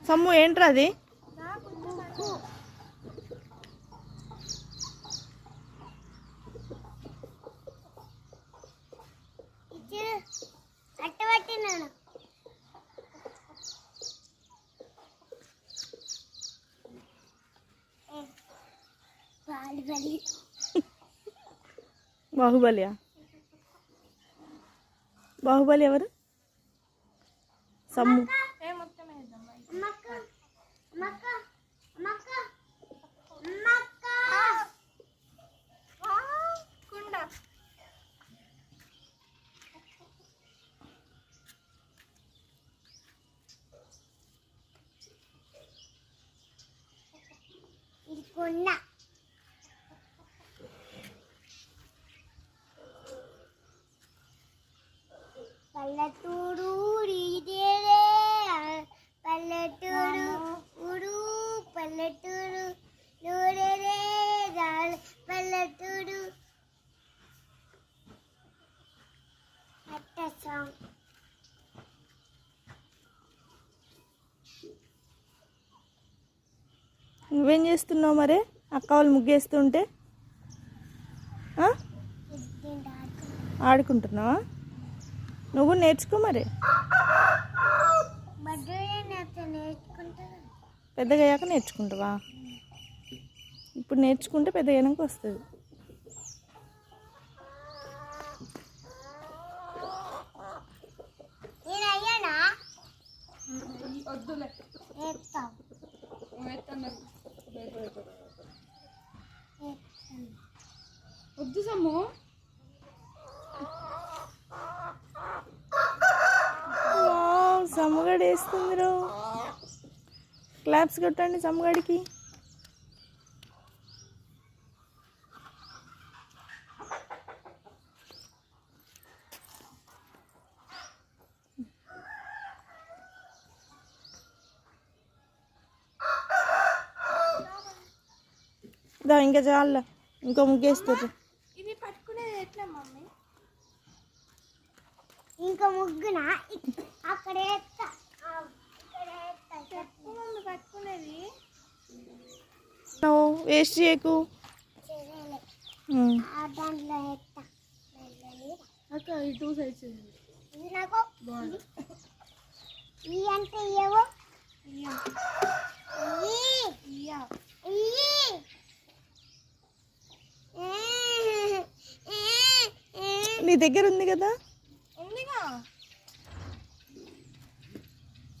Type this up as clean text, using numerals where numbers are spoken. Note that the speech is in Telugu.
సమ్ము ఏంట్రా అది? బాహుబలి బాహుబలి ఎవరు? సమ్ము. పల్లెటూరు పల్లెటూరు ఊరు పల్లెటూరు పల్లెటూరు నువ్వేం చేస్తున్నావు మరి? అక్క వాళ్ళు ముగ్గేస్తుంటే ఆడుకుంటున్నావా? నువ్వు నేర్చుకో మరి. పెద్దగా అయ్యాక నేర్చుకుంటావా? ఇప్పుడు నేర్చుకుంటే పెద్దగా అయినాక వస్తుంది. వద్దు సమ్ము. సమ్మగడి వేస్తుంది. క్లాప్స్ కొట్టండి సమ్మగడికి. ఇంకా చాలా ఇంకో ముగ్గేస్తారు. ఇది పట్టుకునేది ఎట్లా మమ్మీ? ఇంకా ముగ్గున అక్కడ పట్టుకునేది వేస్ట్ చేయకు. దాంట్లో అక్క ఈ 2 సైడ్స్ నాకు ఈ అంటే ఏవో నీ దగ్గర ఉంది కదా? ఉందిగా.